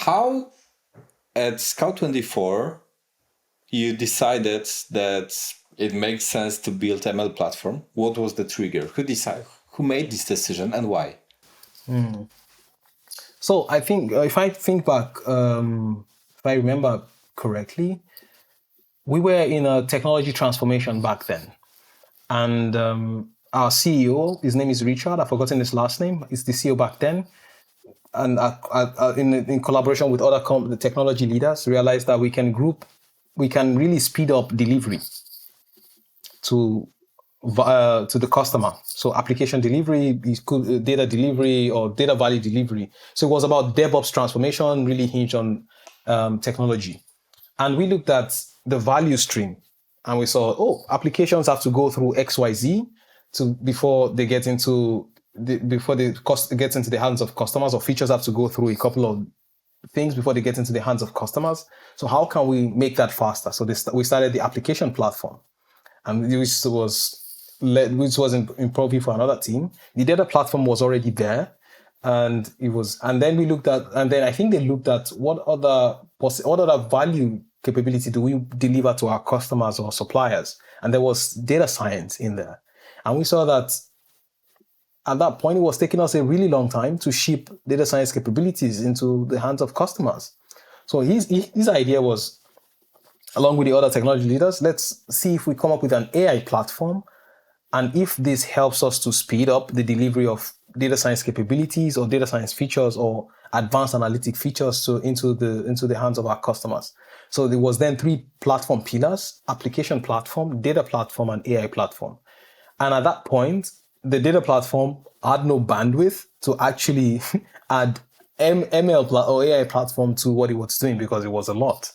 how at Scout24 you decided that it makes sense to build ML platform? What was the trigger? Who made this decision and why? So I think if I think back, if I remember correctly, we were in a technology transformation back then. And our CEO, his name is Richard, I've forgotten his last name, he's the CEO back then. And in collaboration with other the technology leaders, realized that we can really speed up delivery to the customer. So application delivery, data delivery or data value delivery. So it was about DevOps transformation, really hinged on technology. And we looked at the value stream and we saw, applications have to go through XYZ before they get into the hands of customers, or features have to go through a couple of things before they get into the hands of customers. So how can we make that faster? So we started the application platform, and which was in purview for another team. The data platform was already there, and then we looked at, and then I think they looked at what other value capability do we deliver to our customers or suppliers, and there was data science in there, and we saw that at that point it was taking us a really long time to ship data science capabilities into the hands of customers. So his idea was, along with the other technology leaders, let's see if we come up with an AI platform, and if this helps us to speed up the delivery of data science capabilities or data science features or advanced analytic features into the hands of our customers. So there was then 3 platform pillars: application platform, data platform, and AI platform. And at that point, the data platform had no bandwidth to actually add ML or AI platform to what it was doing, because it was a lot.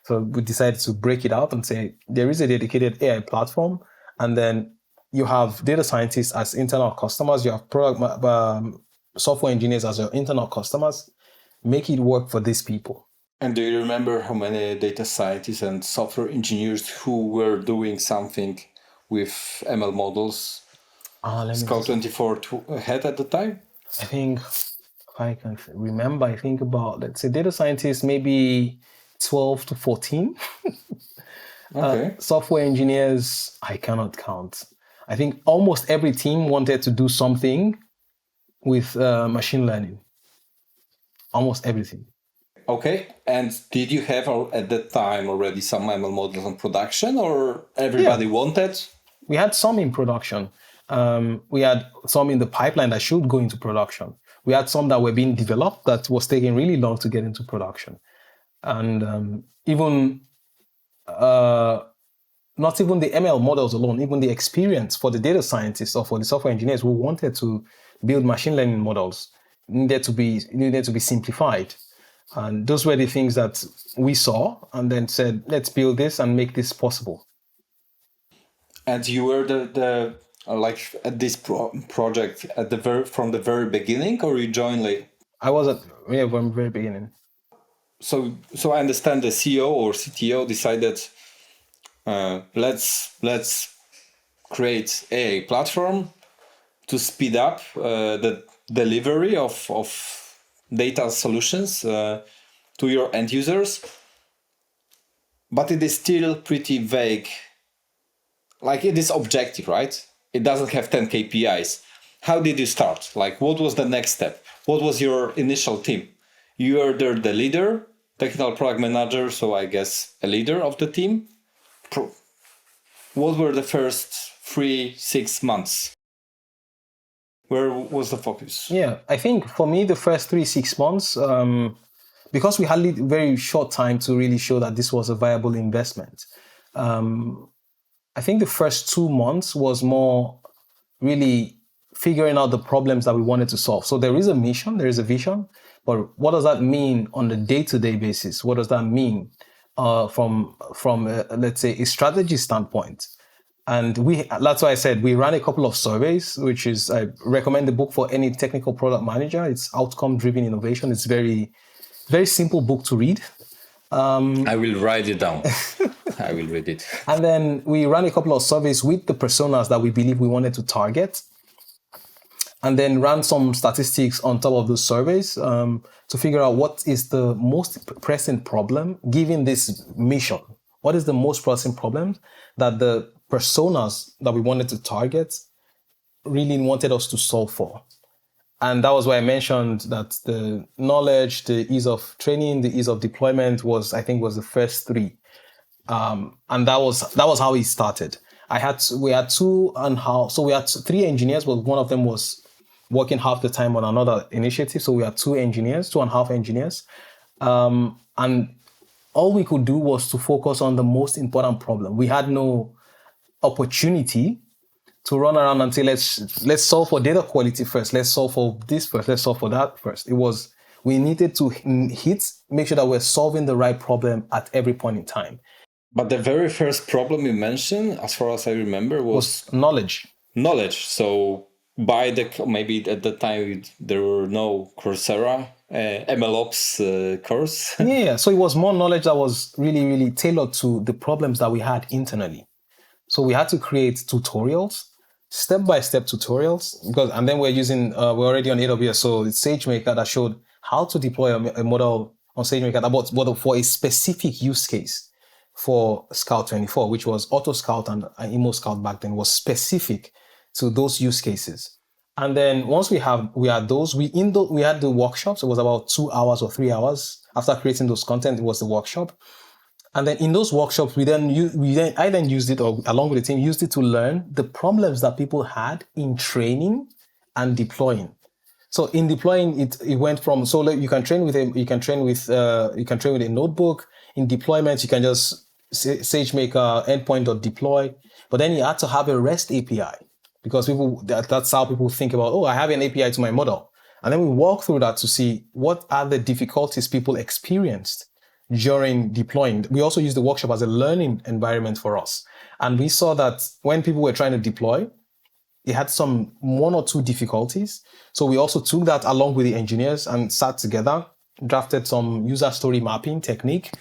So we decided to break it out and say there is a dedicated AI platform, and then you have data scientists as internal customers, you have software engineers as your internal customers. Make it work for these people. And do you remember how many data scientists and software engineers who were doing something with ML models Scout24 had at the time? I think, if I can remember, I think about, let's say, data scientists, maybe 12 to 14. Okay. Software engineers, I cannot count. I think almost every team wanted to do something with machine learning. Almost everything. Okay. And did you have at that time already some ML models on production, or everybody wanted? We had some in production. We had some in the pipeline that should go into production. We had some that were being developed that was taking really long to get into production. And not even the ML models alone, even the experience for the data scientists or for the software engineers who wanted to build machine learning models needed to be simplified. And those were the things that we saw and then said, let's build this and make this possible. And you were at this project from the very beginning, or you joined late? I was from the very beginning. So I understand the CEO or CTO decided, let's create a platform to speed up the delivery of data solutions to your end users, but it is still pretty vague. Like, it is objective, right? It doesn't have 10 KPIs. How did you start? Like, what was the next step? What was your initial team? You are the leader, technical product manager, so I guess a leader of the team. What were the first 3-6 months? Where was the focus? Yeah, I think for me, the first 3-6 months, because we had a very short time to really show that this was a viable investment. I think the first 2 months was more really figuring out the problems that we wanted to solve. So there is a mission, there is a vision, but what does that mean on the day-to-day basis? What does that mean from let's say, a strategy standpoint? And that's why I said we ran a couple of surveys, which is, I recommend the book for any technical product manager. It's Outcome-Driven Innovation. It's very, very simple book to read. I will write it down. I will read it. And then we ran a couple of surveys with the personas that we believe we wanted to target. and then ran some statistics on top of those surveys to figure out what is the most pressing problem given this mission. What is the most pressing problem that the personas that we wanted to target really wanted us to solve for? And that was why I mentioned that the knowledge, the ease of training, the ease of deployment was the first three. And that was how it started. We had three engineers, but one of them was working half the time on another initiative. So we had 2.5 engineers. And all we could do was to focus on the most important problem. We had no opportunity to run around and say, let's solve for data quality first. Let's solve for this first. Let's solve for that first. We needed to make sure that we're solving the right problem at every point in time. But the very first problem you mentioned, as far as I remember, was knowledge. So maybe at the time there were no Coursera MLOps course. Yeah, so it was more knowledge that was really, really tailored to the problems that we had internally. So we had to create tutorials, step-by-step tutorials, and then we're already on AWS, so it's SageMaker that showed how to deploy a model on SageMaker for a specific use case for Scout 24, which was Auto Scout and Emo Scout back then, was specific to those use cases. And then once we had those, we had the workshops. It was about 2 hours or 3 hours after creating those content. It was the workshop. And then in those workshops, I then used it, or along with the team, used it to learn the problems that people had in training and deploying. So in deploying, it went from you can train with a notebook. In deployment, you can just SageMaker endpoint.deploy, but then you had to have a REST API because that's how people think about, I have an API to my model. And then we walk through that to see what are the difficulties people experienced during deploying. We also used the workshop as a learning environment for us. And we saw that when people were trying to deploy, it had one or two difficulties. So we also took that along with the engineers and sat together, drafted some user story mapping technique,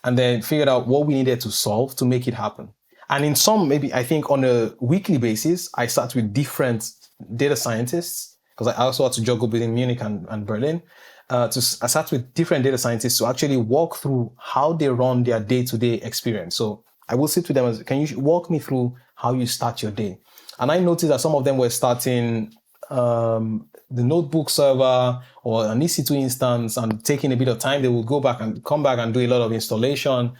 and then figured out what we needed to solve to make it happen. And in maybe I think on a weekly basis, I sat with different data scientists, because I also had to juggle between Munich and Berlin. I sat with different data scientists to actually walk through how they run their day-to-day experience. So I will sit with them can you walk me through how you start your day? And I noticed that some of them were starting the notebook server or an EC2 instance and taking a bit of time. They will go back and come back and do a lot of installation.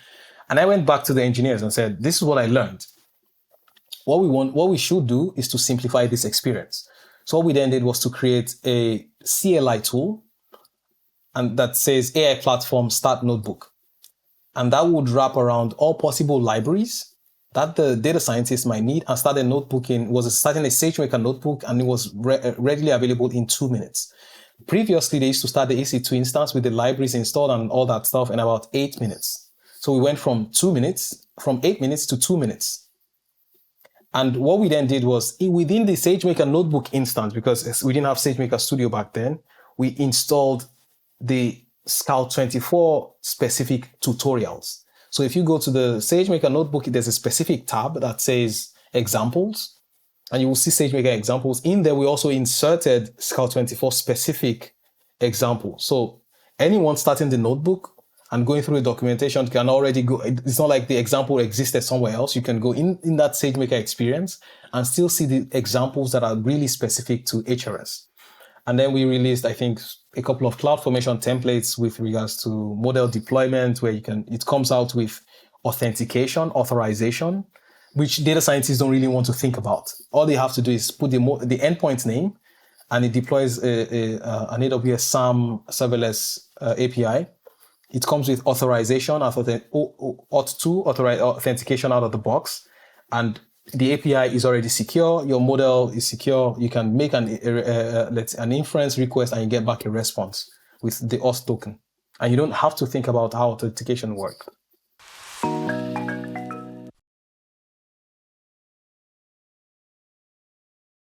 And I went back to the engineers and said, this is what I learned. What we should do is to simplify this experience. So what we then did was to create a CLI tool, and that says AI Platform Start Notebook. And that would wrap around all possible libraries that the data scientists might need and starting a SageMaker notebook, and it was readily available in 2 minutes. Previously, they used to start the EC2 instance with the libraries installed and all that stuff in about 8 minutes. So we went from 8 minutes to 2 minutes. And what we then did was within the SageMaker notebook instance, because we didn't have SageMaker Studio back then, we installed the Scout 24 specific tutorials. So if you go to the SageMaker notebook, there's a specific tab that says examples, and you will see SageMaker examples. In there, we also inserted Scout 24 specific examples. So anyone starting the notebook and going through the documentation can already go. It's not like the example existed somewhere else. You can go in that SageMaker experience and still see the examples that are really specific to HRS. And then we released, I think, a couple of CloudFormation templates with regards to model deployment, where it comes out with authentication, authorization, which data scientists don't really want to think about. All they have to do is put the endpoint name, and it deploys an AWS SAM serverless API. It comes with authorization, Auth2 authentication out of the box, and the API is already secure. Your model is secure. You can make an inference request and you get back a response with the auth token. And you don't have to think about how authentication works.